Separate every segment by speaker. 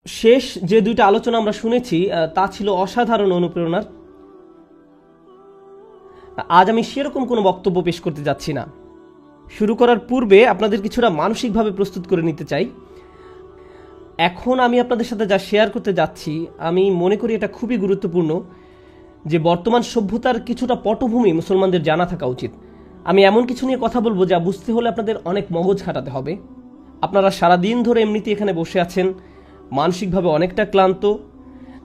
Speaker 1: শেষ যে দুইটা আলোচনা আমরা শুনেছি তা ছিল অসাধারণ অনুপ্রেরণার। আজ আমি সেরকম কোনো বক্তব্য পেশ করতে যাচ্ছি না। শুরু করার পূর্বে আপনাদের কিছুটা মানসিকভাবে প্রস্তুত করে নিতে চাই। এখন আমি আপনাদের সাথে যা শেয়ার করতে যাচ্ছি আমি মনে করি এটা খুবই গুরুত্বপূর্ণ, যে বর্তমান সভ্যতার কিছুটা পটভূমি মুসলমানদের জানা থাকা উচিত। আমি এমন কিছু নিয়ে কথা বলবো যা বুঝতে হলে আপনাদের অনেক মগজ খাটাতে হবে। আপনারা সারাদিন ধরে এমনিতে এখানে বসে আছেন, মানসিকভাবে অনেকটা ক্লান্ত,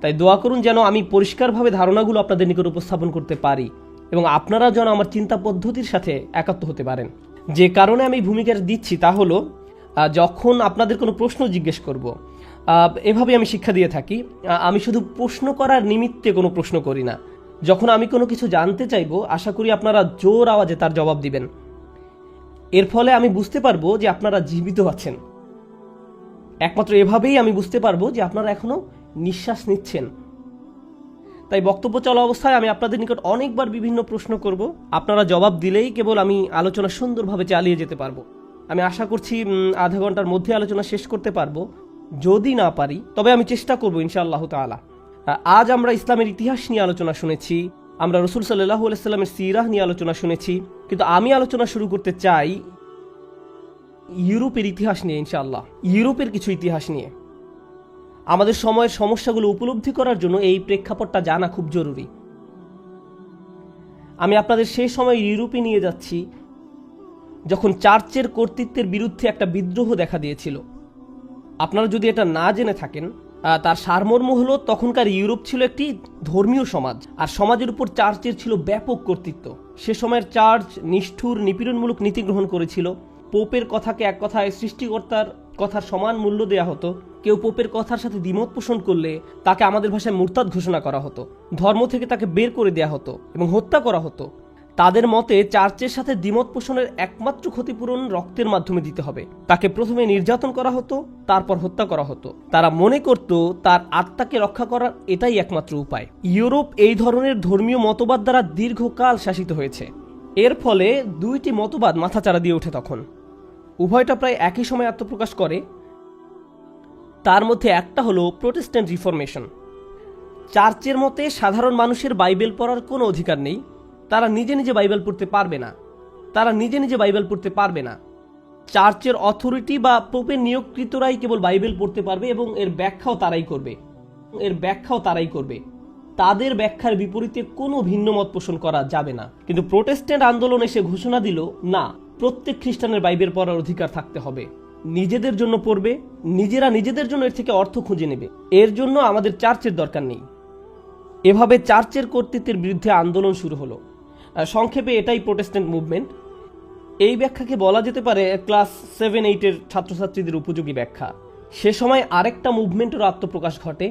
Speaker 1: তাই দোয়া করুন যেন আমি পরিষ্কারভাবে ধারণাগুলো আপনাদের নিকট উপস্থাপন করতে পারি এবং আপনারা যেন আমার চিন্তা পদ্ধতির সাথে একাত্ম হতে পারেন। যে কারণে আমি ভূমিকা দিচ্ছি তা হলো, যখন আপনাদের কোনো প্রশ্ন জিজ্ঞেস করব, এভাবে আমি শিক্ষা দিয়ে থাকি, আমি শুধু প্রশ্ন করার নিমিত্তে কোনো প্রশ্ন করি না। যখন আমি কোনো কিছু জানতে চাইব, আশা করি আপনারা জোর আওয়াজে তার জবাব দিবেন। এর ফলে আমি বুঝতে পারবো যে আপনারা জীবিত আছেন। একমাত্র এভাবেই আমি বুঝতে পারবো যে আপনারা এখনো নিঃশ্বাস নিচ্ছেন। তাই বক্তব্য চলা অবস্থায় আমি আপনাদের নিকট অনেকবার বিভিন্ন প্রশ্ন করব, আপনারা জবাব দিলেই কেবল আমি আলোচনা সুন্দরভাবে চালিয়ে যেতে পারবো। আমি আশা করছি আধা ঘন্টার মধ্যে আলোচনা শেষ করতে পারবো। যদি না পারি তবে আমি চেষ্টা করবো ইনশাআল্লাহ তাআলা। আজ আমরা ইসলামের ইতিহাস নিয়ে আলোচনা শুনেছি, আমরা রাসূল সাল্লাল্লাহু আলাইহি ওয়াসাল্লামের সিরাহ নিয়ে আলোচনা শুনেছি, কিন্তু আমি আলোচনা শুরু করতে চাই ইউরোপের ইতিহাস নিয়ে। ইনশাআল্লাহ ইউরোপের কিছু ইতিহাস নিয়ে। আমাদের সময়ের সমস্যাগুলো উপলব্ধি করার জন্য এই প্রেক্ষাপটটা জানা খুব জরুরি। আমি আপনাদের সেই সময় ইউরোপে নিয়ে যাচ্ছি যখন চার্চের কর্তৃত্বের বিরুদ্ধে একটা বিদ্রোহ দেখা দিয়েছিল। আপনারা যদি এটা না জেনে থাকেন, তার সারমর্ম হলো তখনকার ইউরোপ ছিল একটি ধর্মীয় সমাজ, আর সমাজের উপর চার্চের ছিল ব্যাপক কর্তৃত্ব। সে সময়ের চার্চ নিষ্ঠুর নিপীড়নমূলক নীতি গ্রহণ করেছিল। পোপের কথাকে এক কথায় সৃষ্টিকর্তার কথার সমান মূল্য দেয়া হতো। কেউ পোপের কথার সাথে দ্বিমত পোষণ করলে তাকে আমাদের ভাষায় মুরতাদ ঘোষণা করা হতো, ধর্ম থেকে তাকে বের করে দেয়া হতো এবং হত্যা করা হতো। তাদের মতে চার্চের সাথে দ্বিমত পোষণের একমাত্র ক্ষতিপূরণ রক্তের মাধ্যমে দিতে হবে। তাকে প্রথমে নির্যাতন করা হতো, তারপর হত্যা করা হতো। তারা মনে করত তার আত্মাকে রক্ষা করার এটাই একমাত্র উপায়। ইউরোপ এই ধরনের ধর্মীয় মতবাদ দ্বারা দীর্ঘকাল শাসিত হয়েছে। এর ফলে দুইটি মতবাদ মাথাচাড়া দিয়ে ওঠে। তখন উভয়টা প্রায় একই সময় আত্মপ্রকাশ করে। তার মধ্যে একটা হলো প্রোটেস্ট্যান্ট রিফরমেশন। চার্চের মতে সাধারণ মানুষের বাইবেল পড়ার কোনো অধিকার নেই। তারা নিজে নিজে বাইবেল পড়তে পারবে না। চার্চের অথরিটি বা পোপের নিয়োগকৃতরাই কেবল বাইবেল পড়তে পারবে এবং এর ব্যাখ্যাও তারাই করবে। তাদের ব্যাখ্যার বিপরীতে কোনো ভিন্ন মত পোষণ করা যাবে না। কিন্তু প্রোটেস্ট্যান্ট আন্দোলন এসে ঘোষণা দিল, না, প্রত্যেক খ্রিস্টানের বাইবেল পড়ার অধিকার থাকতে হবে। নিজেদের জন্য পড়বে, নিজেরা নিজেদের জন্য এর থেকে অর্থ খুঁজে নেবে, এর জন্য আমাদের চার্চের দরকার নেই। এভাবে চার্চের কর্তৃত্বের বিরুদ্ধে আন্দোলন শুরু হলো। সংক্ষেপে এটাই প্রোটেস্ট্যান্ট মুভমেন্ট। এই ব্যাখ্যাকে বলা যেতে পারে ক্লাস 7-8-এর ছাত্রছাত্রীদের উপযোগী ব্যাখ্যা। সে সময় আরেকটা মুভমেন্টের আত্মপ্রকাশ ঘটে।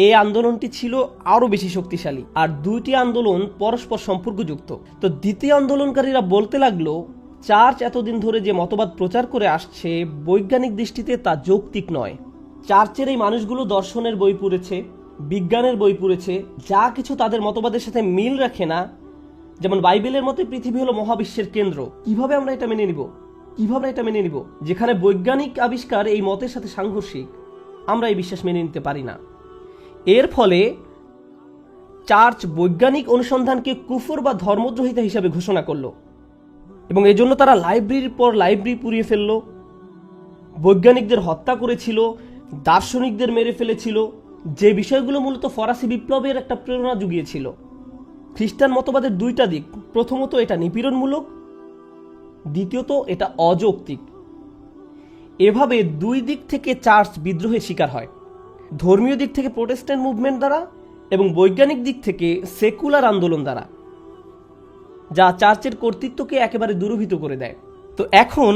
Speaker 1: এই আন্দোলনটি ছিল আরো বেশি শক্তিশালী, আর দুইটি আন্দোলন পরস্পর সম্পর্কযুক্ত। তো দ্বিতীয় আন্দোলনকারীরা বলতে লাগলো, চার্চ এতদিন ধরে যে মতবাদ প্রচার করে আসছে, বৈজ্ঞানিক দৃষ্টিতে তা যৌক্তিক নয়। চার্চের এই মানুষগুলো দর্শনের বই পড়েছে, বিজ্ঞানের বই পড়েছে, যা কিছু তাদের মতবাদের সাথে মিল রাখে না। যেমন বাইবেলের মতে পৃথিবী হলো মহাবিশ্বের কেন্দ্র। কিভাবে আমরা এটা মেনে নিব যেখানে বৈজ্ঞানিক আবিষ্কার এই মতের সাথে সাংঘর্ষিক? আমরা এই বিশ্বাস মেনে নিতে পারি না। এর ফলে চার্চ বৈজ্ঞানিক অনুসন্ধানকে কুফর বা ধর্মদ্রোহিতা হিসাবে ঘোষণা করলো এবং এজন্য তারা লাইব্রেরির পর লাইব্রেরি পুড়িয়ে ফেললো, বৈজ্ঞানিকদের হত্যা করেছিল, দার্শনিকদের মেরে ফেলেছিল, যে বিষয়গুলো মূলত ফরাসি বিপ্লবের একটা প্রেরণা জুগিয়েছিল। খ্রিস্টান মতবাদের দুইটা দিক, প্রথমত এটা নিপীড়নমূলক, দ্বিতীয়ত এটা অযৌক্তিক। এভাবে দুই দিক থেকে চার্চ বিদ্রোহের শিকার হয়, ধর্মীয় দিক থেকে প্রোটেস্ট্যান্ট মুভমেন্ট দ্বারা এবং বৈজ্ঞানিক দিক থেকে সেকুলার আন্দোলন দ্বারা, যা চার্চের কর্তৃত্বকে একেবারে দুরূহিত করে দেয়। তো এখন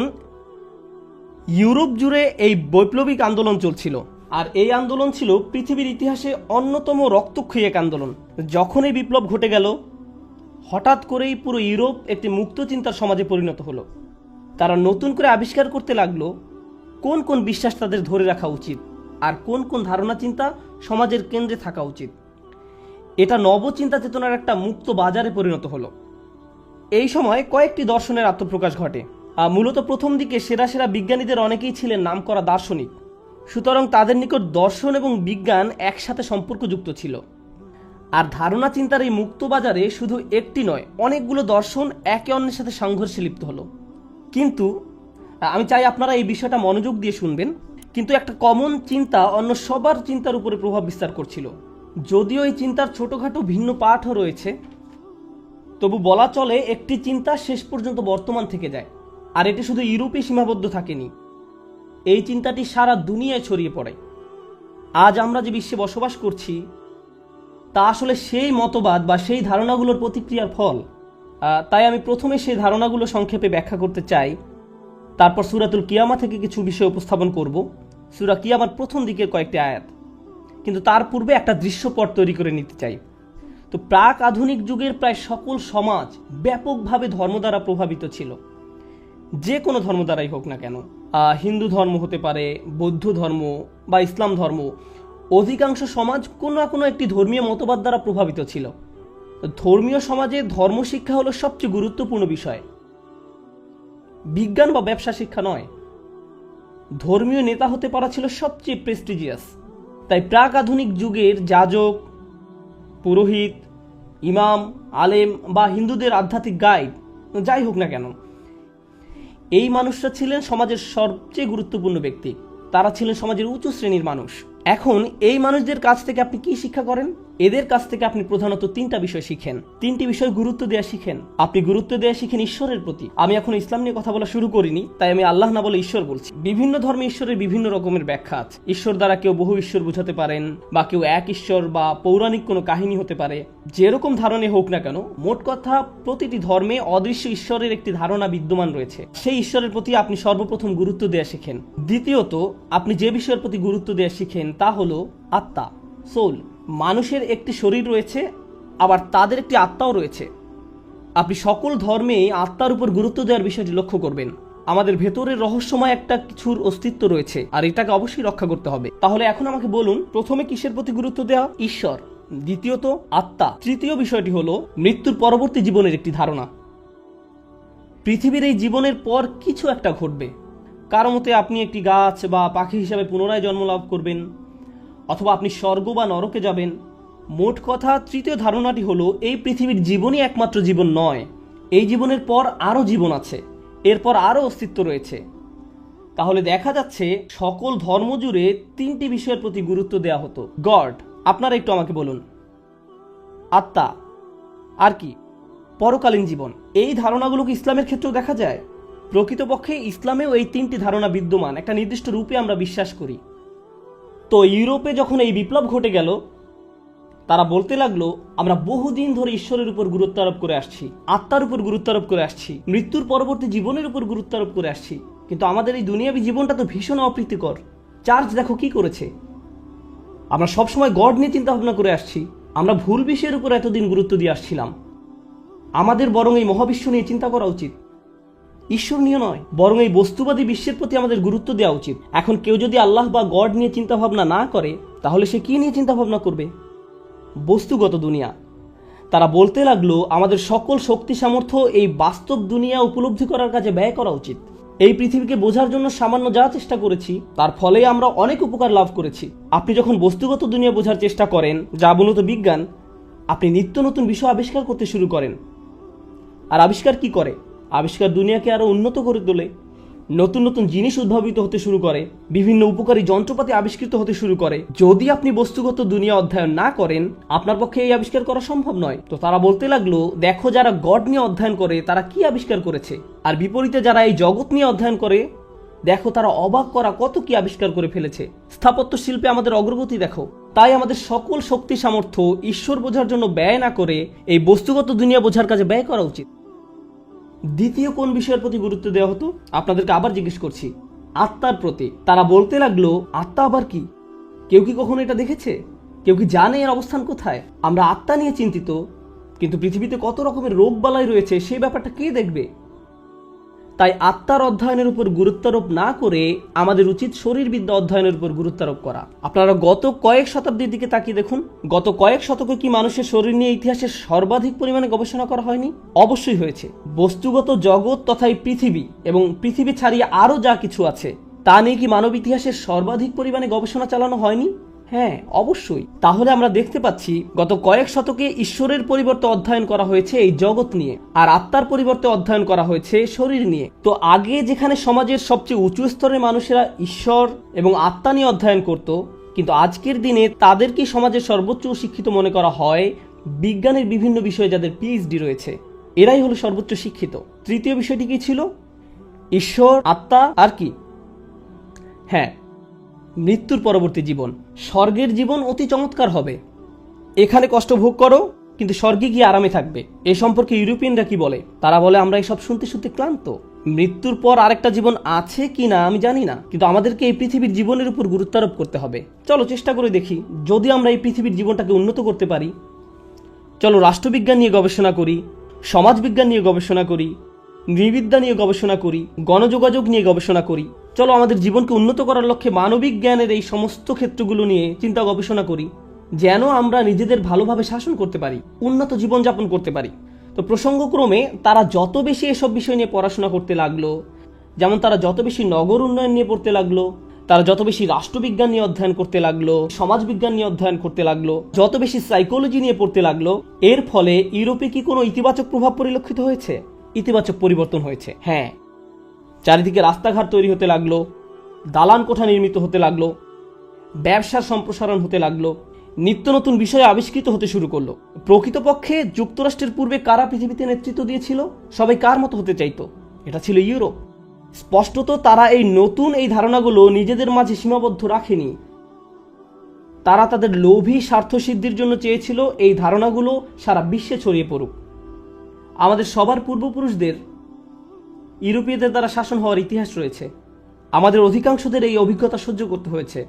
Speaker 1: ইউরোপ জুড়ে এই বৈপ্লবিক আন্দোলন চলছিল, আর এই আন্দোলন ছিল পৃথিবীর ইতিহাসে অন্যতম রক্তক্ষয়ী এক আন্দোলন। যখন এই বিপ্লব ঘটে গেল, হঠাৎ করেই পুরো ইউরোপ একটি মুক্ত চিন্তার সমাজে পরিণত হলো। তারা নতুন করে আবিষ্কার করতে লাগলো কোন কোন বিশ্বাস তাদের ধরে রাখা উচিত আর কোন কোন ধারণা চিন্তা সমাজের কেন্দ্রে থাকা উচিত। এটা নবচিন্তা চেতনার একটা মুক্ত বাজারে পরিণত হলো। এই সময় কয়েকটি দর্শনের আত্মপ্রকাশ ঘটে। মূলত প্রথম দিকে সেরা সেরা বিজ্ঞানীদের অনেকেই ছিলেন নামকরা দার্শনিক। সুতরাং তাদের নিকট দর্শন এবং বিজ্ঞান একসাথে সম্পর্কযুক্ত ছিল। আর ধারণা চিন্তার এই মুক্ত বাজারে শুধু একটি নয়, অনেকগুলো দর্শন একে অন্যের সাথে সংঘর্ষে লিপ্ত হলো। কিন্তু আমি চাই আপনারা এই বিষয়টা মনোযোগ দিয়ে শুনবেন। কিন্তু একটা কমন চিন্তা অন্য সবার চিন্তার উপরে প্রভাব বিস্তার করছিল। যদিও এই চিন্তার ছোটখাটো ভিন্ন পাঠও রয়েছে, তবু বলা চলে একটি চিন্তা শেষ পর্যন্ত বর্তমান থেকে যায়। আর এটি শুধু ইউরোপে সীমাবদ্ধ থাকেনি, এই চিন্তাটি সারা দুনিয়ায় ছড়িয়ে পড়ে। আজ আমরা যে বিশ্বে বসবাস করছি তা আসলে সেই মতবাদ বা সেই ধারণাগুলোর প্রতিক্রিয়ার ফল। তাই আমি প্রথমে সেই ধারণাগুলো সংক্ষেপে ব্যাখ্যা করতে চাই, তারপর সূরাতুল কিয়ামা থেকে কিছু বিষয় উপস্থাপন করব, সূরা কিয়ামার প্রথম দিকের কয়েকটি আয়াত। কিন্তু তার পূর্বে একটা দৃশ্যপট তৈরি করে নিতে চাই। তো প্রাক আধুনিক যুগের প্রায় সকল সমাজ ব্যাপকভাবে ধর্ম দ্বারা প্রভাবিত ছিল, যে কোনো ধর্ম দ্বারাই হোক না কেন। হিন্দু ধর্ম হতে পারে, বৌদ্ধ ধর্ম বা ইসলাম ধর্ম। অধিকাংশ সমাজ কোনো না কোনো একটি ধর্মীয় মতবাদ দ্বারা প্রভাবিত ছিল। ধর্মীয় সমাজে ধর্মশিক্ষা হলো সবচেয়ে গুরুত্বপূর্ণ বিষয়, বিজ্ঞান বা ব্যবসা শিক্ষা নয়। ধর্মীয় নেতা হতে পারা ছিল সবচেয়ে প্রেস্টিজিয়াস। তাই প্রাক আধুনিক যুগের যাজক, পুরোহিত, ইমাম, আলেম বা হিন্দুদের আধ্যাত্মিক গাইড যাই হোক না কেন, এই মানুষরা ছিলেন সমাজের সবচেয়ে গুরুত্বপূর্ণ ব্যক্তি। তারা ছিলেন সমাজের উঁচু শ্রেণীর মানুষ। এখন এই মানুষদের কাছ থেকে আপনি কি শিক্ষা করেন? এদের কাছ থেকে আপনি প্রধানত তিনটা বিষয় শিখেন। তিনটি বিষয় গুরুত্ব দেওয়া শিখেন। আপনি গুরুত্ব দেওয়া শিখেন ঈশ্বরের প্রতি। আমি এখন ইসলাম নিয়ে কথা বলা শুরু করিনি, তাই আমি আল্লাহ না বলে ঈশ্বর বলছি। বিভিন্ন ধর্মে ঈশ্বরের বিভিন্ন রকমের ব্যাখ্যা আছে। ঈশ্বর দ্বারা কেউ বহু ঈশ্বর বোঝাতে পারেন, বা কেউ এক ঈশ্বর বা পৌরাণিক কোনো কাহিনী হতে পারে। যেরকম ধারণে হোক না কেন, মোট কথা প্রতিটি ধর্মে অদৃশ্য ঈশ্বরের একটি ধারণা বিদ্যমান রয়েছে। সেই ঈশ্বরের প্রতি আপনি সর্বপ্রথম গুরুত্ব দেওয়া শিখেন। দ্বিতীয়ত, আপনি যে বিষয়ের প্রতি গুরুত্ব দেওয়া শিখেন তা হলো আত্মা, সোল। মানুষের একটি শরীর রয়েছে, আবার তাদের একটি আত্মাও রয়েছে। আপনি সকল ধর্মে আত্মার উপর গুরুত্ব দেওয়ার বিষয়টি লক্ষ্য করবেন। আমাদের ভেতরের রহস্যময় একটা কিছুর অস্তিত্ব রয়েছে, আর এটাকে অবশ্যই রক্ষা করতে হবে। তাহলে এখন আমাকে বলুন, প্রথমে কিসের প্রতি গুরুত্ব দেওয়া? ঈশ্বর। দ্বিতীয়ত আত্মা। তৃতীয় বিষয়টি হলো মৃত্যুর পরবর্তী জীবনের একটি ধারণা। পৃথিবীর এই জীবনের পর কিছু একটা ঘটবে। কারো মতে আপনি একটি গাছ বা পাখি হিসাবে পুনরায় জন্ম লাভ করবেন, অথবা আপনি স্বর্গ বা নরকে যাবেন। মোট কথা, তৃতীয় ধারণাটি হলো এই পৃথিবীর জীবনই একমাত্র জীবন নয়। এই জীবনের পর আরও জীবন আছে, এরপর আরও অস্তিত্ব রয়েছে। তাহলে দেখা যাচ্ছে সকল ধর্ম জুড়ে তিনটি বিষয়ের প্রতি গুরুত্ব দেওয়া হতো। গড, আপনারা একটু আমাকে বলুন। আত্মা, আর কি? পরকালীন জীবন। এই ধারণাগুলোকে ইসলামের ক্ষেত্রেও দেখা যায়। প্রকৃতপক্ষে ইসলামেও এই তিনটি ধারণা বিদ্যমান, একটা নির্দিষ্ট রূপে আমরা বিশ্বাস করি। তো ইউরোপে যখন এই বিপ্লব ঘটে গেল, তারা বলতে লাগলো আমরা বহুদিন ধরে ঈশ্বরের উপর গুরুত্ব আরোপ করে আসছি, আত্মার উপর গুরুত্ব আরোপ করে আসছি, মৃত্যুর পরবর্তী জীবনের উপর গুরুত্ব আরোপ করে আসছি, কিন্তু আমাদের এই দুনিয়াবী জীবনটা তো ভীষণ অপ্রীতিকর। চার্চ দেখো কি করেছে। আমরা সবসময় গড নিয়ে চিন্তা ভাবনা করে আসছি, আমরা ভুল বিষয়ের উপর এতদিন গুরুত্ব দিয়ে আসছিলাম। আমাদের বরং এই মহাবিশ্ব নিয়ে চিন্তা করা উচিত, ঈশ্বর নিয়ে নয়। বরং এই বস্তুবাদী বিশ্বের প্রতি আমাদের গুরুত্ব দেওয়া উচিত। এখন কেউ যদি আল্লাহ বা গড নিয়ে চিন্তা ভাবনা না করে, তাহলে সে কি নিয়ে চিন্তা ভাবনা করবে? বস্তুগত দুনিয়া। তারা বলতে লাগলো আমাদের সকল শক্তি সামর্থ্য এই বাস্তব দুনিয়া উপলব্ধি করার কাজে ব্যয় করা উচিত। এই পৃথিবীকে বোঝার জন্য সামান্য যা চেষ্টা করেছি, তার ফলে আমরা অনেক উপকার লাভ করেছি। আপনি যখন বস্তুগত দুনিয়া বোঝার চেষ্টা করেন, যা মূলত বিজ্ঞান, আপনি নিত্য নতুন বিষয় আবিষ্কার করতে শুরু করেন। আর আবিষ্কার কি করে? আবিষ্কার দুনিয়াকে আরো উন্নত করে তোলে। নতুন নতুন জিনিস উদ্ভাবিত হতে শুরু করে, বিভিন্ন উপকারী যন্ত্রপাতি আবিষ্কৃত হতে শুরু করে। যদি আপনি বস্তুগত দুনিয়া অধ্যয়ন না করেন, আপনার পক্ষে এই আবিষ্কার করা সম্ভব নয়। তো তারা বলতে লাগলো দেখো, যারা গড নিয়ে অধ্যয়ন করে তারা কি আবিষ্কার করেছে, আর বিপরীতে যারা এই জগৎ নিয়ে অধ্যয়ন করে, দেখো তারা অবাক করা কত কি আবিষ্কার করে ফেলেছে। স্থাপত্য শিল্পে আমাদের অগ্রগতি দেখো। তাই আমাদের সকল শক্তি সামর্থ্য ঈশ্বর বোঝার জন্য ব্যয় না করে এই বস্তুগত দুনিয়া বোঝার কাজে ব্যয় করা উচিত। দ্বিতীয় কোন বিষয়ের প্রতি গুরুত্ব দেওয়া হতো? আপনাদেরকে আবার জিজ্ঞেস করছি, আত্মার প্রতি। তারা বলতে লাগলো আত্মা আবার কি? কেউ কি কখনো এটা দেখেছে? কেউ কি জানে এর অবস্থান কোথায়? আমরা আত্মা নিয়ে চিন্তিত, কিন্তু পৃথিবীতে কত রকমের রোগ বালাই রয়েছে সেই ব্যাপারটা কে দেখবে? তাই আত্মার অধ্যয়নের উপর গুরুত্বারোপ না করে আমাদের উচিত শরীরবিদ্যা অধ্যয়নের উপর গুরুত্বারোপ করা। আপনারা গত কয়েক শতাব্দীর দিকে তাকিয়ে দেখুন, গত কয়েক শতকে কি মানুষের শরীর নিয়ে ইতিহাসে সর্বাধিক পরিমাণে গবেষণা করা হয়নি? অবশ্যই হয়েছে। বস্তুগত জগৎ তথা এই পৃথিবী এবং পৃথিবী ছাড়িয়ে আরও যা কিছু আছে, তা নিয়ে কি মানব ইতিহাসের সর্বাধিক পরিমাণে গবেষণা চালানো হয়নি? হ্যাঁ, অবশ্যই। তাহলে আমরা দেখতে পাচ্ছি গত কয়েক শতকে ঈশ্বরের পরিবর্তে অধ্যয়ন করা হয়েছে এই জগৎ নিয়ে, আর আত্মার পরিবর্তে অধ্যয়ন করা হয়েছে শরীর নিয়ে। তো আগে যেখানে সমাজের সবচেয়ে উঁচু স্তরের মানুষেরা ঈশ্বর এবং আত্মা নিয়ে অধ্যয়ন করত, কিন্তু আজকের দিনে তাদেরকে সমাজের সর্বোচ্চ শিক্ষিত মনে করা হয় বিজ্ঞানের বিভিন্ন বিষয়ে যাদের পিএইচডি রয়েছে, এরাই হলো সর্বোচ্চ শিক্ষিত। তৃতীয় বিষয়টি কি ছিল? ঈশ্বর, আত্মা, আর কি? হ্যাঁ, মৃত্যুর পরবর্তী জীবন। স্বর্গের জীবন অতি চমৎকার হবে, এখানে কষ্ট ভোগ করো কিন্তু স্বর্গে গিয়ে আরামে থাকবে। এ সম্পর্কে ইউরোপিয়ানরা কি বলে? তারা বলে আমরা এসব শুনতে শুনতে ক্লান্ত। মৃত্যুর পর আরেকটা জীবন আছে কি না আমি জানি না, কিন্তু আমাদেরকে এই পৃথিবীর জীবনের উপর গুরুত্ব আরোপ করতে হবে। চলো চেষ্টা করে দেখি যদি আমরা এই পৃথিবীর জীবনটাকে উন্নত করতে পারি। চলো রাষ্ট্রবিজ্ঞান নিয়ে গবেষণা করি, সমাজবিজ্ঞান নিয়ে গবেষণা করি, নৃবিদ্যা নিয়ে গবেষণা করি, গণযোগাযোগ নিয়ে গবেষণা করি। চলো আমাদের জীবনকে উন্নত করার লক্ষ্যে মানবিক জ্ঞানের এই সমস্ত ক্ষেত্রগুলো নিয়ে চিন্তা গবেষণা করি, যেন আমরা নিজেদের ভালোভাবে শাসন করতে পারি, উন্নত জীবনযাপন করতে পারি। তো প্রসঙ্গক্রমে তারা যত বেশি এসব বিষয় নিয়ে পড়াশোনা করতে লাগলো, যেমন তারা যত বেশি নগর উন্নয়ন নিয়ে পড়তে লাগলো, তারা যত বেশি রাষ্ট্রবিজ্ঞান নিয়ে অধ্যয়ন করতে লাগলো, সমাজবিজ্ঞান নিয়ে অধ্যয়ন করতে লাগলো, যত বেশি সাইকোলজি নিয়ে পড়তে লাগলো, এর ফলে ইউরোপে কি কোনো ইতিবাচক প্রভাব পরিলক্ষিত হয়েছে? ইতিবাচক পরিবর্তন হয়েছে। হ্যাঁ, চারিদিকে রাস্তাঘাট তৈরি হতে লাগলো, দালান কোঠা নির্মিত হতে লাগলো, ব্যবসার সম্প্রসারণ হতে লাগলো, নিত্য নতুন বিষয় আবিষ্কৃত হতে শুরু করলো। প্রকৃতপক্ষে যুক্তরাষ্ট্রের পূর্বে কারা পৃথিবীতে নেতৃত্ব দিয়েছিল? সবাই কার মতো হতে চাইতো? এটা ছিল ইউরোপ। স্পষ্টত তারা এই ধারণাগুলো নিজেদের মাঝে সীমাবদ্ধ রাখেনি। তারা তাদের লোভী স্বার্থ সিদ্ধির জন্য চেয়েছিল এই ধারণাগুলো সারা বিশ্বে ছড়িয়ে পড়ুক। আমাদের সবার পূর্বপুরুষদের ইউরোপীয়দের দ্বারা শাসন হওয়ার ইতিহাস রয়েছে, আমাদের অধিকাংশদের এই অভিজ্ঞতা সহ্য করতে হয়েছে।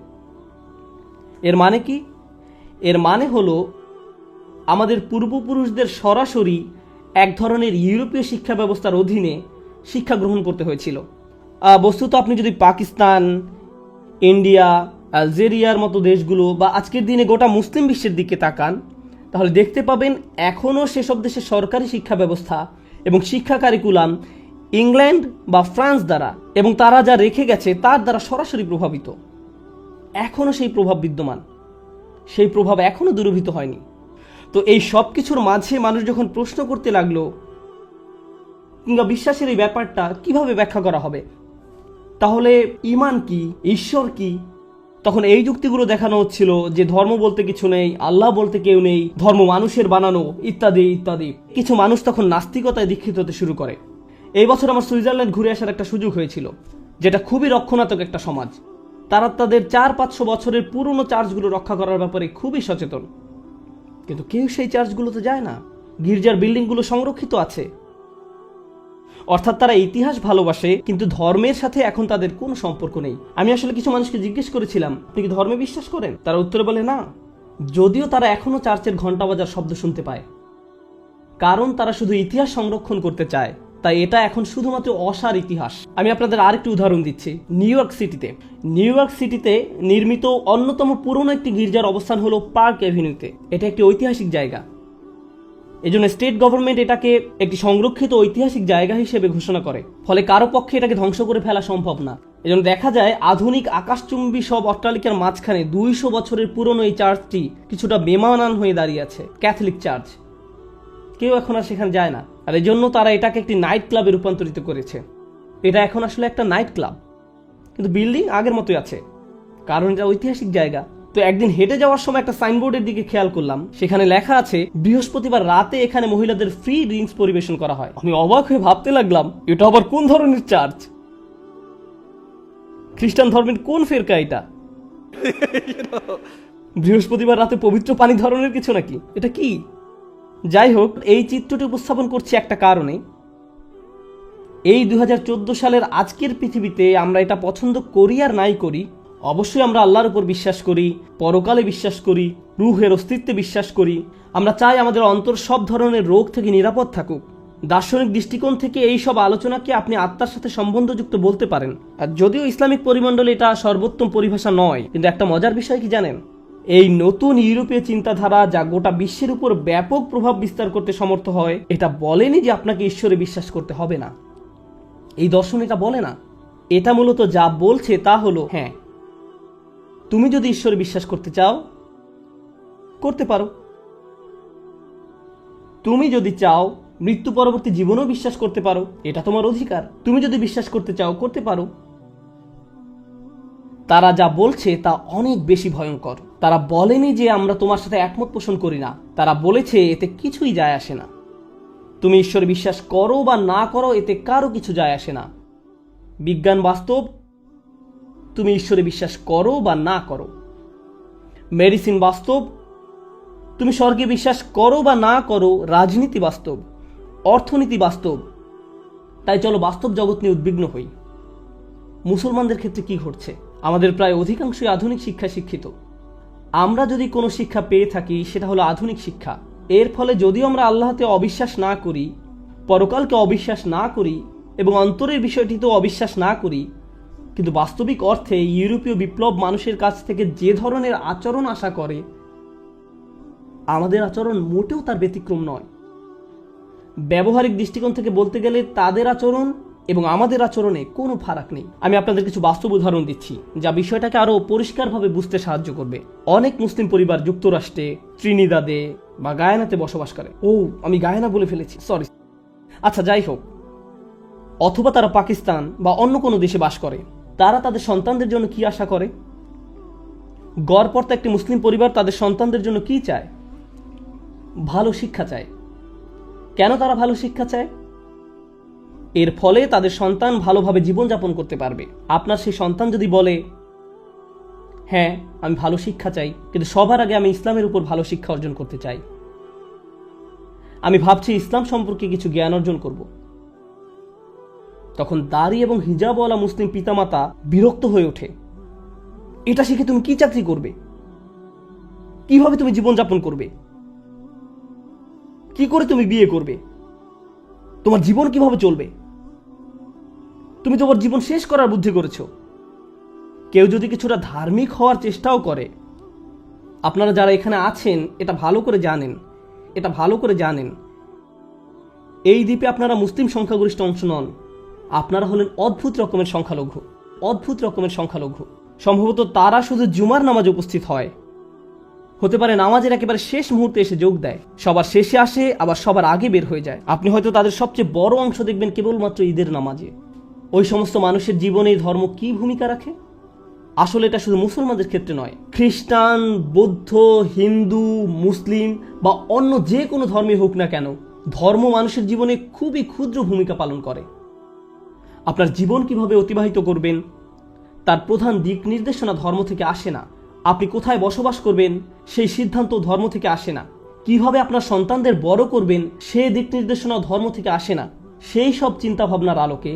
Speaker 1: এর মানে কি? এর মানে হলো আমাদের পূর্বপুরুষদের সরাসরি এক ধরনের ইউরোপীয় শিক্ষা ব্যবস্থার অধীনে শিক্ষা গ্রহণ করতে হয়েছিল। বস্তুত আপনি যদি পাকিস্তান, ইন্ডিয়া, আলজেরিয়ার মতো দেশগুলো বা আজকের দিনে গোটা মুসলিম বিশ্বের দিকে তাকান, তাহলে দেখতে পাবেন এখনও সেসব দেশের সরকারি শিক্ষা ব্যবস্থা এবং শিক্ষা কারিকুলাম ইংল্যান্ড বা ফ্রান্স দ্বারা এবং তারা যা রেখে গেছে তার দ্বারা সরাসরি প্রভাবিত। এখনও সেই প্রভাব বিদ্যমান, সেই প্রভাব এখনও দূরীভূত হয়নি। তো এই সব কিছুর মাঝে মানুষ যখন প্রশ্ন করতে লাগলো কিংবা বিশ্বাসের এই ব্যাপারটা কিভাবে ব্যাখ্যা করা হবে, তাহলে ঈমান কি, ঈশ্বর কি, তখন এই যুক্তিগুলো দেখানো হচ্ছিল যে ধর্ম বলতে কিছু নেই, আল্লাহ বলতে কেউ নেই, ধর্ম মানুষের বানানো, ইত্যাদি ইত্যাদি। কিছু মানুষ তখন নাস্তিকতায় দীক্ষিত হতে শুরু করে। এই বছর আমার সুইজারল্যান্ড ঘুরে আসার একটা সুযোগ হয়েছিল, যেটা খুবই রক্ষণাত্মক একটা সমাজ। তারা তাদের 400-500 বছরের পুরনো চার্চগুলো রক্ষা করার ব্যাপারে খুবই সচেতন, কিন্তু কেউ সেই চার্চগুলোতে যায় না। গির্জার বিল্ডিংগুলো সংরক্ষিত আছে। অর্থাৎ তারা ইতিহাস ভালোবাসে, কিন্তু ধর্মের সাথে এখন তাদের কোনো সম্পর্ক নেই। আমি আসলে কিছু মানুষকে জিজ্ঞেস করেছিলাম, আপনি কি ধর্মে বিশ্বাস করেন? তারা উত্তরে বলে না, যদিও তারা এখনো চার্চের ঘন্টা বাজার শব্দ শুনতে পায়। কারণ তারা শুধু ইতিহাস সংরক্ষণ করতে চায়, তাই এটা এখন শুধুমাত্র অসার ইতিহাস। আমি আপনাদের আরেকটি উদাহরণ দিচ্ছি। নিউ ইয়র্ক সিটিতে নির্মিত অন্যতম পুরনো একটি গির্জার অবস্থান হলো পার্ক অ্যাভিনিউতে। এটা একটি ঐতিহাসিক জায়গা, এজন্য স্টেট গভর্নমেন্ট এটাকে একটি সংরক্ষিত ঐতিহাসিক জায়গা হিসেবে ঘোষণা করে। ফলে কারো পক্ষে এটাকে ধ্বংস করে ফেলা সম্ভব না। এজন্য দেখা যায় আধুনিক আকাশচুম্বী সব অট্টালিকার মাঝখানে 200 বছরের পুরনো এই চার্চটি কিছুটা বেমানান হয়ে দাঁড়িয়ে আছে। ক্যাথলিক চার্চ, কেউ এখন আর সেখানে যায় না। আর এই জন্য তারা এটাকে একটি নাইট ক্লাবে রূপান্তরিত করেছে। এটা এখন আসলে একটা নাইট ক্লাব, কিন্তু বিল্ডিং আগের মতোই আছে, কারণ এটা ঐতিহাসিক জায়গা। তো একদিন হেঁটে যাওয়ার সময় একটা সাইনবোর্ডের দিকে খেয়াল করলাম, সেখানে লেখা আছে বৃহস্পতিবার রাতে এখানে মহিলাদের ফ্রি ড্রিঙ্কস পরিবেশন করা হয়। আমি অবাক হয়ে ভাবতে লাগলাম, এটা আবার কোন ধরনের চার্চ? খ্রিস্টান ধর্মের কোন ফেরকা এটা? বৃহস্পতিবার রাতে পবিত্র পানি ধরনের কিছু নাকি? এটা কি? যাই হোক, এই চিত্রটি উপস্থাপন করছি একটা কারণে। এই 2014 সালের আজকের পৃথিবীতে আমরা এটা পছন্দ করি আর নাই করি, অবশ্যই আমরা আল্লাহর উপর বিশ্বাস করি, পরকালে বিশ্বাস করি, রূহের অস্তিত্বে বিশ্বাস করি। আমরা চাই আমাদের অন্তর সব ধরনের রোগ থেকে নিরাপদ থাকুক। দার্শনিক দৃষ্টিকোণ থেকে এই সব আলোচনাকে আপনি আত্মার সাথে সম্বন্ধযুক্ত বলতে পারেন। আর যদিও ইসলামিক পরিমণ্ডলে এটা সর্বোত্তম পরিভাষা নয়, কিন্তু একটা মজার বিষয় কি জানেন? এই নতুন ইউরোপীয় চিন্তাধারা যা গোটা বিশ্বের উপর ব্যাপক প্রভাব বিস্তার করতে সমর্থ হয়, এটা বলেনি যে আপনাকে ঈশ্বরে বিশ্বাস করতে হবে না। এই দর্শন এটা বলে না। এটা মূলত যা বলছে তা হলো, হ্যাঁ, তুমি যদি ঈশ্বরে বিশ্বাস করতে চাও করতে পারো। তুমি যদি চাও মৃত্যু পরবর্তী জীবনেও বিশ্বাস করতে পারো, এটা তোমার অধিকার। তুমি যদি বিশ্বাস করতে চাও করতে পারো। তারা যা বলছে তা অনেক বেশি ভয়ঙ্কর। তারা বলেনি যে আমরা তোমার সাথে একমত পোষণ করি না, তারা বলেছে এতে কিছুই যায় আসে না। তুমি ঈশ্বরে বিশ্বাস করো বা না করো এতে কারো কিছু যায় আসে না। বিজ্ঞান বাস্তব, তুমি ঈশ্বরে বিশ্বাস করো বা না করো। মেডিসিন বাস্তব, তুমি স্বর্গে বিশ্বাস করো বা না করো। রাজনীতি বাস্তব, অর্থনীতি বাস্তব। তাই চলো বাস্তব জগৎ নিয়ে উদ্বিগ্ন হই। মুসলমানদের ক্ষেত্রে কি ঘটছে? আমাদের প্রায় অধিকাংশই আধুনিক শিক্ষায় শিক্ষিত। আমরা যদি কোনো শিক্ষা পেয়ে থাকি সেটা হলো আধুনিক শিক্ষা। এর ফলে যদিও আমরা আল্লাহতে অবিশ্বাস না করি, পরকালকে অবিশ্বাস না করি এবং অন্তরের বিষয়টিতেও অবিশ্বাস না করি, কিন্তু বাস্তবিক অর্থে ইউরোপীয় বিপ্লব মানুষের কাছ থেকে যে ধরনের আচরণ আশা করে, আমাদের আচরণ মোটেও তার ব্যতিক্রম নয়। ব্যবহারিক দৃষ্টিকোণ থেকে বলতে গেলে তাদের আচরণ এবং আমাদের আচরণে কোনো ফারাক নেই। আমি আপনাদের কিছু বাস্তব উদাহরণ দিচ্ছি যা বিষয়টাকে আরো পরিষ্কারভাবে বুঝতে সাহায্য করবে। অনেক মুসলিম পরিবার যুক্তরাষ্ট্রে, ত্রিনিদাদে বা গায়ানাতে বসবাস করে। আমি গায়ানা বলে ফেলেছি, সরি। আচ্ছা, যাই হোক, অথবা তারা পাকিস্তান বা অন্য কোনো দেশে বাস করে। তারা তাদের সন্তানদের জন্য কি আশা করে? গড়পড়তা একটি মুসলিম পরিবার তাদের সন্তানদের জন্য কি চায়? ভালো শিক্ষা চায়। কেন তারা ভালো শিক্ষা চায়? এর ফলে তাদের সন্তান ভালোভাবে জীবনযাপন করতে পারবে। আপনার সেই সন্তান যদি বলে, হ্যাঁ আমি ভালো শিক্ষা চাই, কিন্তু সবার আগে আমি ইসলামের উপর ভালো শিক্ষা অর্জন করতে চাই, আমি ভাবছি ইসলাম সম্পর্কে কিছু জ্ঞান অর্জন করব, তখন দাড়ি এবং হিজাবওয়ালা মুসলিম পিতামাতা বিরক্ত হয়ে ওঠে। এটা শিখে তুমি কি চাকরি করবে? কিভাবে তুমি জীবনযাপন করবে? কি করে তুমি বিয়ে করবে? তোমার জীবন কিভাবে চলবে? তুমি তোমার জীবন শেষ করার বুদ্ধি করেছ। কেউ যদি কিছুটা ধার্মিক হওয়ার চেষ্টাও করে, আপনারা যারা এখানে আছেন এটা ভালো করে জানেন, এই দ্বীপে আপনারা মুসলিম সংখ্যাগরিষ্ঠ অংশ নন। আপনারা হলেন অদ্ভুত রকমের সংখ্যালঘু। সম্ভবত তারা শুধু জুমার নামাজে উপস্থিত হয়, হতে পারে নামাজের একেবারে শেষ মুহূর্তে এসে যোগ দেয়, সবার শেষে আসে আবার সবার আগে বের হয়ে যায়। আপনি হয়তো তাদের সবচেয়ে বড় অংশ দেখবেন কেবলমাত্র ঈদের নামাজে। ওই সমস্ত মানুষের জীবনে এই ধর্ম কি ভূমিকা রাখে? আসলে এটা শুধু মুসলমানদের ক্ষেত্রে নয়, খ্রিস্টান, বৌদ্ধ, হিন্দু, মুসলিম বা অন্য যে কোনো ধর্মে হোক না কেন, ধর্ম মানুষের জীবনে খুবই ক্ষুদ্র ভূমিকা পালন করে। আপনার জীবন কিভাবে অতিবাহিত করবেন তার প্রধান দিক নির্দেশনা ধর্ম থেকে আসে না। আপনি কোথায় বসবাস করবেন সেই সিদ্ধান্ত ধর্ম থেকে আসে না। কিভাবে আপনার সন্তানদের বড় করবেন সে দিক নির্দেশনা ধর্ম থেকে আসে না। সেই সব চিন্তা ভাবনার আলোকে,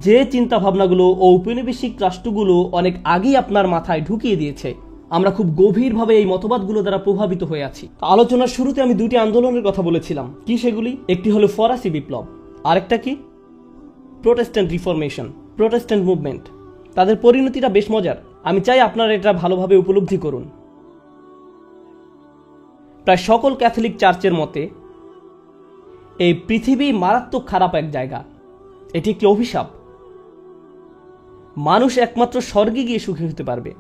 Speaker 1: যে চিন্তা ভাবনাগুলো ঔপনিবেশিক রাষ্ট্রগুলো অনেক আগেই আপনার মাথায় ঢুকিয়ে দিয়েছে, আমরা খুব গভীরভাবে এই মতবাদগুলো দ্বারা প্রভাবিত হয়ে আছি। আলোচনার শুরুতে আমি দুটি আন্দোলনের কথা বলেছিলাম। কি সেগুলি? একটি হলো ফরাসি বিপ্লব, আরেকটা কি? Protestant reformation, Protestant movement. তাদের পরিণতিটা বেশ মজার। আমি চাই আপনারা এটা ভালোভাবে উপলব্ধি করুন। প্রায় সকল ক্যাথলিক চার্চের মতে এই পৃথিবী মারাত্মক খারাপ এক জায়গা, এটি একটি অভিশাপ। মানুষ একমাত্র স্বর্গে গিয়ে সুখী হতে পারবে।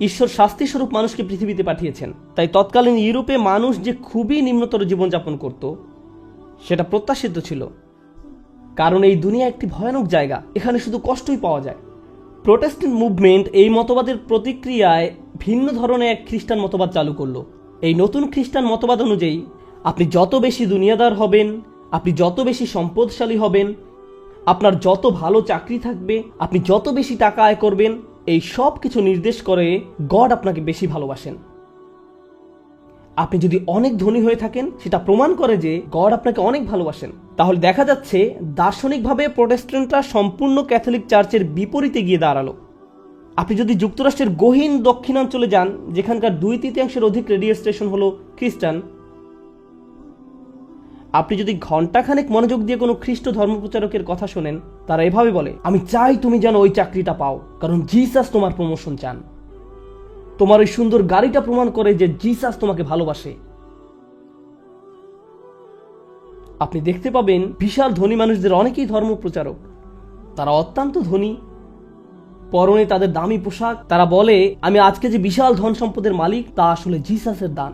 Speaker 1: ঈশ্বর শাস্তি স্বরূপ মানুষকে পৃথিবীতে পাঠিয়েছেন। তাই তৎকালীন ইউরোপে মানুষ যে খুবই নিম্নতর জীবনযাপন করত সেটা প্রত্যাশিত ছিল, কারণ এই দুনিয়া একটি ভয়ানক জায়গা, এখানে শুধু কষ্টই পাওয়া যায়। প্রোটেস্ট্যান্ট মুভমেন্ট এই মতবাদের প্রতিক্রিয়ায় ভিন্ন ধরনের এক খ্রিস্টান মতবাদ চালু করলো। এই নতুন খ্রিস্টান মতবাদ অনুযায়ী আপনি যত বেশি দুনিয়াদার হবেন, আপনি যত বেশি সম্পদশালী হবেন, আপনার যত ভালো চাকরি থাকবে, আপনি যত বেশি টাকা আয় করবেন, এই সব কিছু নির্দেশ করে গড আপনাকে বেশি ভালোবাসেন। আপনি যদি অনেক ধনী হয়ে থাকেন সেটা প্রমাণ করে যে গড আপনাকে অনেক ভালোবাসেন। তাহলে দেখা যাচ্ছে দার্শনিকভাবে প্রোটেস্ট্যান্টরা সম্পূর্ণ ক্যাথলিক চার্চের বিপরীতে গিয়ে দাঁড়ালো। আপনি যদি যুক্তরাষ্ট্রের গহীন দক্ষিণাঞ্চলে যান, যেখানকার 2/3 অধিক রেডিও স্টেশন হলো খ্রিস্টান, আপনি যদি ঘণ্টাখানেক মনোযোগ দিয়ে কোনো খ্রিস্ট ধর্মপ্রচারকের কথা শোনেন, তারা এভাবে বলে, আমি চাই তুমি যেন ওই চাকরিটা পাও, কারণ জিসাস তোমার প্রমোশন চান। তোমার ওই সুন্দর গাড়িটা প্রমাণ করে যে জিসাস তোমাকে ভালোবাসে। আপনি দেখতে পাবেন বিশাল ধনী মানুষদের অনেকেই ধর্মপ্রচারক, তারা অত্যন্ত ধনী, পরনে তাদের দামি পোশাক। তারা বলে, আমি আজকে যে বিশাল ধন সম্পদের মালিক তা আসলে জিসাসের দান।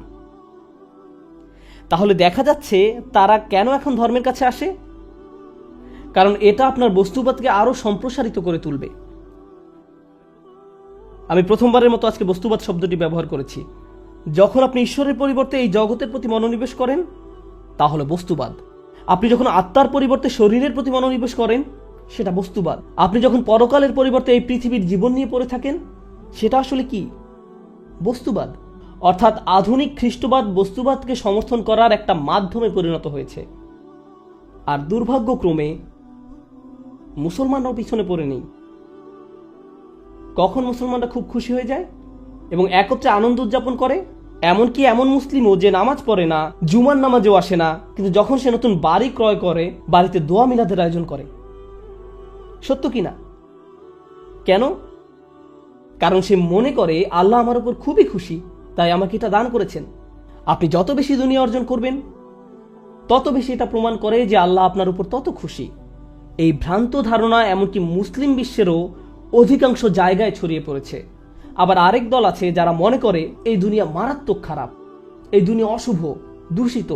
Speaker 1: তাহলে দেখা যাচ্ছে তারা কেন এখন ধর্মের কাছে আসে? কারণ এটা আপনার বস্তুবাদকে আরো সম্প্রসারিত করে তুলবে। আমি প্রথমবারের মতো আজকে বস্তুবাদ শব্দটি ব্যবহার করেছি। যখন আপনি ঈশ্বরের পরিবর্তে এই জগতের প্রতি মনোনিবেশ করেন তাহলে বস্তুবাদ। আপনি যখন আত্মার পরিবর্তে শরীরের প্রতি মনোনিবেশ করেন সেটা বস্তুবাদ। আপনি যখন পরকালের পরিবর্তে এই পৃথিবীর জীবন নিয়ে পড়ে থাকেন সেটা আসলে কি? বস্তুবাদ। অর্থাৎ আধুনিক খ্রিস্টবাদ বস্তুবাদকে সমর্থন করার একটা মাধ্যমে পরিণত হয়েছে। আর দুর্ভাগ্যক্রমে মুসলমানরাও পিছনে পড়ে নেই। কখন মুসলমানরা খুব খুশি হয়ে যায় এবং একত্রে আনন্দ উদযাপন করে? এমনকি এমন মুসলিমও যে নামাজ পড়ে না, জুমার নামাজেও আসে না, কিন্তু যখন সে নতুন বাড়ি ক্রয় করে বাড়িতে দোয়া মিলাদের আয়োজন করে। সত্য কিনা? কেন? কারণ সে মনে করে আল্লাহ আমার উপর খুবই খুশি, তাই আমাকে এটা দান করেছেন। আপনি যত বেশি দুনিয়া অর্জন করবেন তত বেশি এটা প্রমাণ করে যে আল্লাহ আপনার উপর তত খুশি। এই ভ্রান্ত ধারণা এমনকি মুসলিম বিশ্বেরও অধিকাংশ জায়গায় ছড়িয়ে পড়েছে। আবার আরেক দল আছে যারা মনে করে এই দুনিয়া মারাত্মক খারাপ, এই দুনিয়া অশুভ, দূষিত।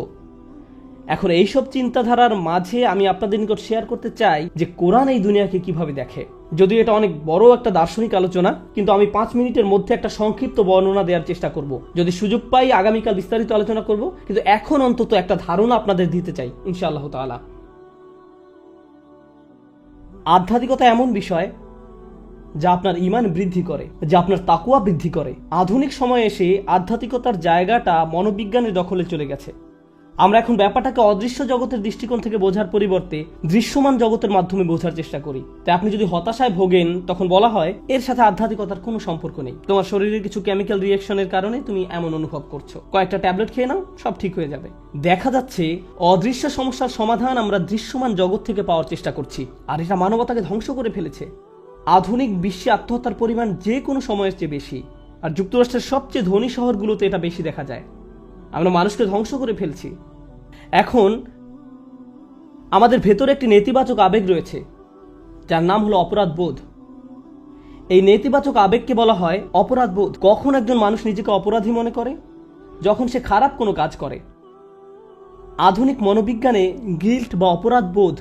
Speaker 1: এখন এইসব চিন্তাধারার মাঝে আমি আপনাদের নিকট শেয়ার করতে চাই যে কোরআন এই দুনিয়াকে কিভাবে দেখে। যদিও এটা অনেক বড় একটা দার্শনিক আলোচনা, কিন্তু আমি 5 মিনিটের মধ্যে একটা সংক্ষিপ্ত বর্ণনা দেওয়ার চেষ্টা করব। যদি সুযোগ পাই আগামীকাল বিস্তারিত আলোচনা করব, কিন্তু এখন অন্তত একটা ধারণা আপনাদের দিতে চাই ইনশাআল্লাহ তাআলা। আধ্যাত্মিকতা এমন বিষয় যা আপনার ঈমান বৃদ্ধি করে, যা আপনার তাকওয়া বৃদ্ধি করে। আধুনিক সময়ে এসে আধ্যাত্মিকতার জায়গাটা মনোবিজ্ঞানের দখলে চলে গেছে। আমরা এখন ব্যাপারটাকে অদৃশ্য জগতের দৃষ্টিকোণ থেকে বোঝার পরিবর্তে দৃশ্যমান জগতের মাধ্যমে বোঝার চেষ্টা করি। তাই আপনি যদি হতাশায় ভোগেন তখন বলা হয় এর সাথে আধ্যাত্মিকতার কোনো সম্পর্ক নেই, তোমার শরীরের কিছু কেমিক্যাল রিঅ্যাকশনের কারণে তুমি এমন অনুভব করছো, কয়েকটা ট্যাবলেট খেয়ে নাও, সব ঠিক হয়ে যাবে। দেখা যাচ্ছে অদৃশ্য সমস্যার সমাধান আমরা দৃশ্যমান জগৎ থেকে পাওয়ার চেষ্টা করছি, আর এটা মানবতাকে ধ্বংস করে ফেলেছে। আধুনিক বিশ্বে আত্মহত্যার পরিমাণ যে কোনো সময়ের চেয়ে বেশি, আর যুক্তরাষ্ট্রের সবচেয়ে ধনী শহরগুলোতে এটা বেশি দেখা যায়। আমরা মানুষকে ধ্বংস করে ফেলছি। এখন আমাদের ভেতরে একটি নেতিবাচক আবেগ রয়েছে যার নাম হলো অপরাধ বোধ। এই নেতিবাচক আবেগকে বলা হয় অপরাধ বোধ। কখন একজন মানুষ নিজেকে অপরাধী মনে করে? যখন সে খারাপ কোনো কাজ করে। আধুনিক মনোবিজ্ঞানে গিল্ট বা অপরাধ বোধ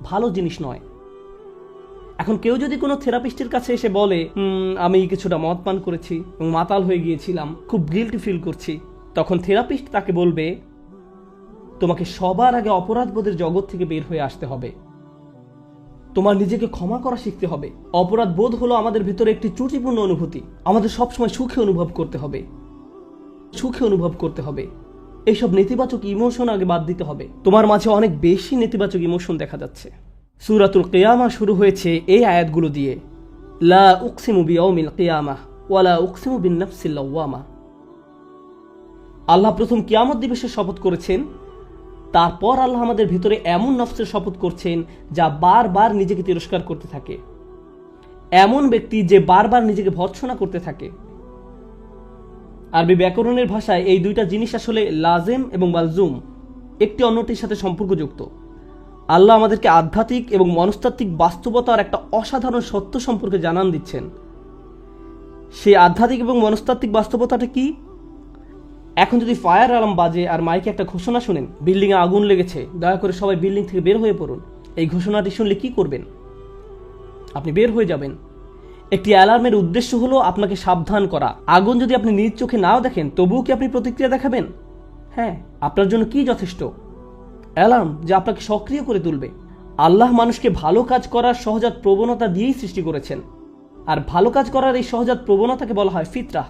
Speaker 1: ভালো জিনিস নয়। এখন কেউ যদি কোনো থেরাপিস্টের কাছে এসে বলে আমি কিছুটা মদ পান করেছি এবং মাতাল হয়ে গিয়েছিলাম, খুব গিল্টি ফিল করছি, তখন থেরাপিস্ট তাকে বলবে তোমাকে সবার আগে অপরাধ বোধের জগৎ থেকে বের হয়ে আসতে হবে, তোমার নিজেকে ক্ষমা করা শিখতে হবে। অপরাধ বোধ হলো আমাদের ভিতরে একটি ত্রুটিপূর্ণ অনুভূতি। আমাদের সবসময় সুখে অনুভব করতে হবে, সুখে অনুভব করতে হবে। এইসব নেতিবাচক ইমোশন আগে বাদ দিতে হবে। তোমার মাঝে অনেক বেশি নেতিবাচক ইমোশন দেখা যাচ্ছে। সূরাতুল কিয়ামা শুরু হয়েছে এই আয়াতগুলো দিয়ে, লা উকসিমু বিয়াউমিল কিয়ামাহ ওয়া লা উকসিমু বিন-নাফসিল লাওয়ামা। আল্লাহ প্রথম কিয়ামত দিবসের শপথ করেছেন, তারপর আল্লাহ আমাদের ভিতরে এমন নফসের শপথ করছেন যা বারবার নিজেকে তিরস্কার করতে থাকে, এমন ব্যক্তি যে বারবার নিজেকে ভর্ৎসনা করতে থাকে। আরবি ব্যাকরণের ভাষায় এই দুইটা জিনিস আসলে লাজেম এবং মালজুম, একটি অন্যটির সাথে সম্পর্কযুক্ত। আল্লাহ আমাদেরকে আধ্যাত্মিক এবং মনস্তাত্ত্বিক বাস্তবতার একটা অসাধারণ সত্য সম্পর্কে জানান দিচ্ছেন। সেই আধ্যাত্মিক এবং মনস্তাত্ত্বিক বাস্তবতাটা কি? এখন যদি ফায়ার অ্যালার্ম বাজে আর মাইকে একটা ঘোষণা শুনেন, বিল্ডিংয়ে আগুন লেগেছে, দয়া করে সবাই বিল্ডিং থেকে বের হয়ে পড়ুন, এই ঘোষণাটি শুনলে কি করবেন? আপনি বের হয়ে যাবেন। একটি অ্যালার্মের উদ্দেশ্য হলো আপনাকে সাবধান করা। আগুন যদি আপনি নিজ চোখে নাও দেখেন তবুও কি আপনি প্রতিক্রিয়া দেখাবেন? হ্যাঁ, আপনার জন্য কি যথেষ্ট? অ্যালার্ম যা আপনাকে সক্রিয় করে তুলবে। আল্লাহ মানুষকে ভালো কাজ করার সহজাত প্রবণতা দিয়েই সৃষ্টি করেছেন, আর ভালো কাজ করার এই সহজাত প্রবণতাকে বলা হয় ফিতরাহ।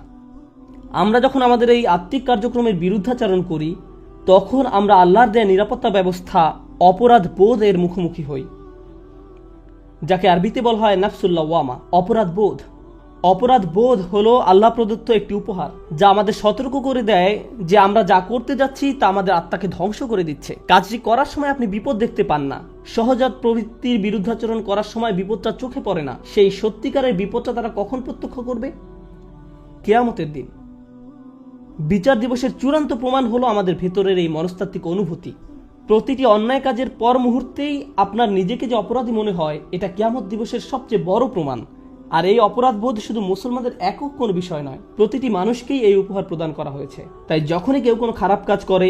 Speaker 1: আমরা যখন আমাদের এই আত্মিক কার্যক্রমের বিরুদ্ধাচরণ করি তখন আমরা আল্লাহর দেয়া নিরাপত্তা ব্যবস্থা অপরাধ বোধ এর মুখোমুখি হই, যাকে আরবিতে বলা হয় নাফসুল লাওয়ামা, অপরাধ বোধ। অপরাধ বোধ হলো আল্লাহ প্রদত্ত একটি উপহার যা আমাদের সতর্ক করে দেয় যে আমরা যা করতে যাচ্ছি তা আমাদের আত্মাকে ধ্বংস করে দিচ্ছে। কাজটি করার সময় আপনি বিপদ দেখতে পান না, সহজাত প্রবৃত্তির বিরুদ্ধাচরণ করার সময় বিপদটা চোখে পড়ে না। সেই সত্যিকারের বিপদটা তারা কখন প্রত্যক্ষ করবে? কিয়ামতের দিন। বিচার দিবসের চূড়ান্ত প্রমাণ হলো আমাদের ভেতরের এই মনস্তাত্ত্বিক অনুভূতি। প্রতিটি অন্যায় কাজের পর মুহূর্তেই আপনার নিজেকে যে অপরাধী মনে হয়, এটা কিয়ামত দিবসের সবচেয়ে বড় প্রমাণ। আর এই অপরাধবোধ শুধু মুসলমানদের একক কোনো বিষয় নয়, প্রতিটি মানুষকেই এই উপহার প্রদান করা হয়েছে। তাই যখনই কেউ কোনো খারাপ কাজ করে,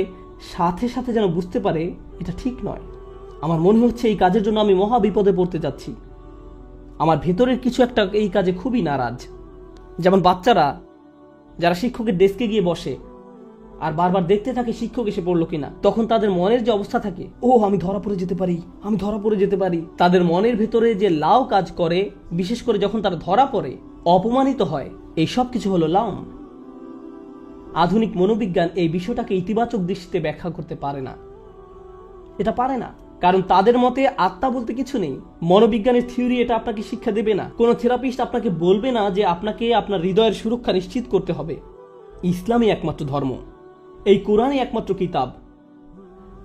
Speaker 1: সাথে সাথে যেন বুঝতে পারে এটা ঠিক নয়। আমার মনে হচ্ছে এই কাজের জন্য আমি মহা বিপদে পড়তে যাচ্ছি। আমার ভেতরের কিছু একটা এই কাজে খুবই নারাজ। যেমন বাচ্চারা যারা শিক্ষকের ডেস্কে গিয়ে বসে আর বারবার দেখতে থাকে শিক্ষক এসে পড়লো কিনা, তখন তাদের মনের যে অবস্থা থাকে, ও আমি ধরা পড়ে যেতে পারি, আমি ধরা পড়ে যেতে পারি। তাদের মনের ভেতরে যে লাউ কাজ করে, বিশেষ করে যখন তারা ধরা পড়ে, অপমানিত হয়, এই সব কিছু হলো লাউম। আধুনিক মনোবিজ্ঞান এই বিষয়টাকে ইতিবাচক দৃষ্টিতে ব্যাখ্যা করতে পারে না। এটা পারে না, কারণ তাদের মতে আত্মা বলতে কিছু নেই। মনোবিজ্ঞানের থিওরি এটা আপনাকে শিক্ষা দেবে না। কোনো থেরাপিস্ট আপনাকে বলবে না যে আপনাকে আপনার হৃদয়ের সুরক্ষা নিশ্চিত করতে হবে। ইসলামই একমাত্র ধর্ম, এই কোরআনই একমাত্র কিতাব,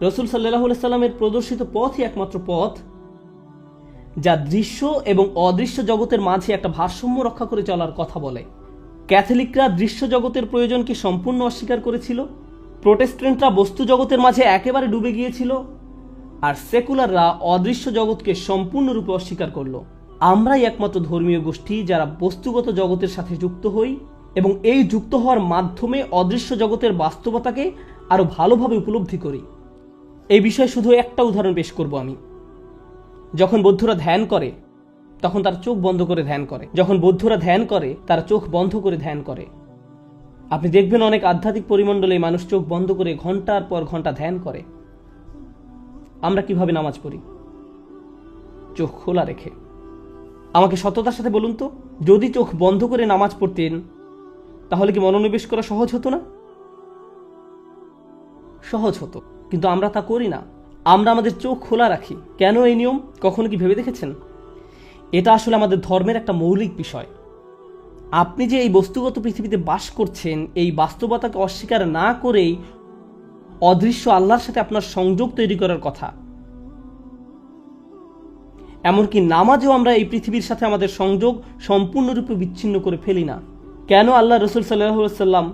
Speaker 1: রাসূল সাল্লাল্লাহু আলাইহি সাল্লামের প্রদর্শিত পথই একমাত্র পথ, যা দৃশ্য এবং অদৃশ্য জগতের মাঝে একটা ভারসাম্য রক্ষা করে চলার কথা বলে। ক্যাথলিকরা দৃশ্য জগতের প্রয়োজনকে সম্পূর্ণ অস্বীকার করেছিল, প্রোটেস্ট্যান্টরা বস্তু জগতের মাঝে একেবারে ডুবে গিয়েছিল, আর সেকুলাররা অদৃশ্য জগৎকে সম্পূর্ণরূপে অস্বীকার করল। আমরাই একমাত্র ধর্মীয় গোষ্ঠী যারা বস্তুগত জগতের সাথে যুক্ত হই এবং এই যুক্ত হওয়ার মাধ্যমে অদৃশ্য জগতের বাস্তবতাকে আরো ভালোভাবে উপলব্ধি করি। এই বিষয়ে শুধু একটা উদাহরণ পেশ করব আমি। যখন বৌদ্ধরা ধ্যান করে তখন তারা চোখ বন্ধ করে ধ্যান করে। যখন বৌদ্ধরা ধ্যান করে তারা চোখ বন্ধ করে ধ্যান করে। আপনি দেখবেন অনেক আধ্যাত্মিক পরিমণ্ডলে মানুষ চোখ বন্ধ করে ঘন্টার পর ঘন্টা ধ্যান করে। আমরা কিভাবে নামাজ পড়ি? চোখ খোলা রেখে। আমাকে সততার সাথে বলুন তো, যদি চোখ বন্ধ করে নামাজ পড়তেন তাহলে কি মনোনিবেশ করা সহজ হতো না? সহজ হতো, কিন্তু আমরা তা করি না। আমরা আমাদের চোখ খোলা রাখি। কেন এই নিয়ম কখনো কি ভেবে দেখেছেন? এটা আসলে আমাদের ধর্মের একটা মৌলিক বিষয়। আপনি যে এই বস্তুগত পৃথিবীতে বাস করছেন, এই বাস্তবতাকে অস্বীকার না করেই অদৃশ্য আল্লাহর সাথে আপনার সংযোগ তৈরি করার কথা। এমনকি নামাজেও আমরা এই পৃথিবীর সাথে আমাদের সংযোগ সম্পূর্ণরূপে বিচ্ছিন্ন করে ফেলি না। কেন আল্লাহ রাসূল সাল্লাল্লাহু আলাইহি সাল্লাম,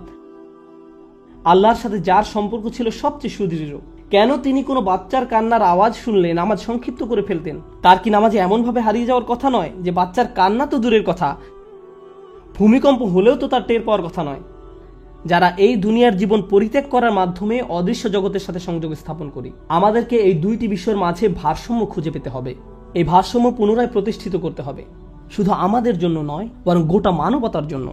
Speaker 1: আল্লাহর সাথে যার সম্পর্ক ছিল সবচেয়ে সুদৃঢ়, কেন তিনি কোনো বাচ্চার কান্নার আওয়াজ শুনলে নামাজ সংক্ষিপ্ত করে ফেলতেন? তার কি নামাজে এমনভাবে হারিয়ে যাওয়ার কথা নয় যে বাচ্চার কান্না তো দূরের কথা, ভূমিকম্প হলেও তো তার টের পাওয়ার কথা নয়? যারা এই দুনিয়ার জীবন পরিত্যাগ করার মাধ্যমে অদৃশ্য জগতের সাথে সংযোগ স্থাপন করি, আমাদেরকে এই দুইটি বিষয়ের মাঝে ভারসাম্য খুঁজে পেতে হবে। এই ভারসাম্য পুনরায় প্রতিষ্ঠিত করতে হবে, শুধু আমাদের জন্য নয়, বরং গোটা মানবতার জন্য।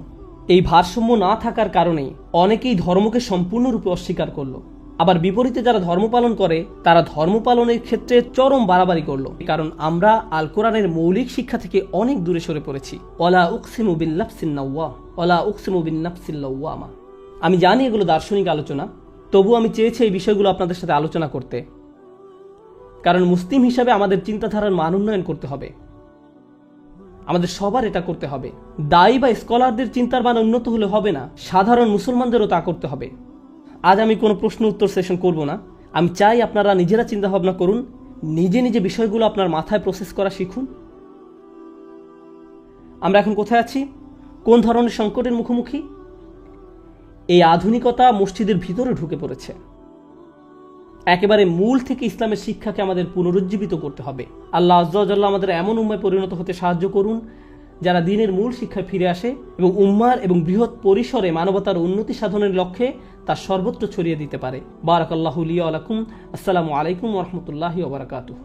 Speaker 1: এই ভারসাম্য না থাকার কারণেই অনেকেই ধর্মকে সম্পূর্ণরূপে অস্বীকার করলো। আবার বিপরীতে যারা ধর্ম পালন করে তারা ধর্ম পালনের ক্ষেত্রে চরম বাড়াবাড়ি করলো, কারণ আমরা আল কোরআনের মৌলিক শিক্ষা থেকে অনেক দূরে সরে পড়েছি। ওয়ালা উকসিমু বিন-নাফসিন নাওয়া, ওয়ালা উকসিমু বিন-নাফসিল লাওয়ামা। আমি জানি এগুলো দার্শনিক আলোচনা, তবু আমি চেয়েছি এই বিষয়গুলো আপনাদের সাথে আলোচনা করতে, কারণ মুসলিম হিসাবে আমাদের চিন্তাধারার মান উন্নয়ন করতে হবে। আমাদের সবার এটা করতে হবে। দায়ী বা স্কলারদের চিন্তার মান উন্নত হলে হবে না, সাধারণ মুসলমানদেরও তা করতে হবে। আজ আমি কোনো প্রশ্ন উত্তর সেশন করব না। আমি চাই আপনারা নিজেরা চিন্তা ভাবনা করুন, নিজে নিজে বিষয়গুলো আপনার মাথায় প্রসেস করা শিখুন। আমরা এখন কোথায় আছি? কোন ধরনের সংকটের মুখোমুখি? এই আধুনিকতা মসজিদের ভিতরে ঢুকে পড়েছে। একেবারে মূল থেকে ইসলামের শিক্ষাকে আমাদের পুনরুজ্জীবিত করতে হবে। আল্লাহ আযজা ওয়া জাল্লা আমাদের এমন উম্মায় পরিণত হতে সাহায্য করুন যারা দ্বীনের মূল শিক্ষায় ফিরে আসে এবং উম্মার এবং বৃহৎ পরিসরে মানবতার উন্নতি সাধনের লক্ষ্যে তা সর্বত্র ছড়িয়ে দিতে পারে। বারাকাল্লাহু লি ওয়া লাকুম। আসসালামু আলাইকুম ওয়া রাহমাতুল্লাহি ওয়া বারাকাতুহু।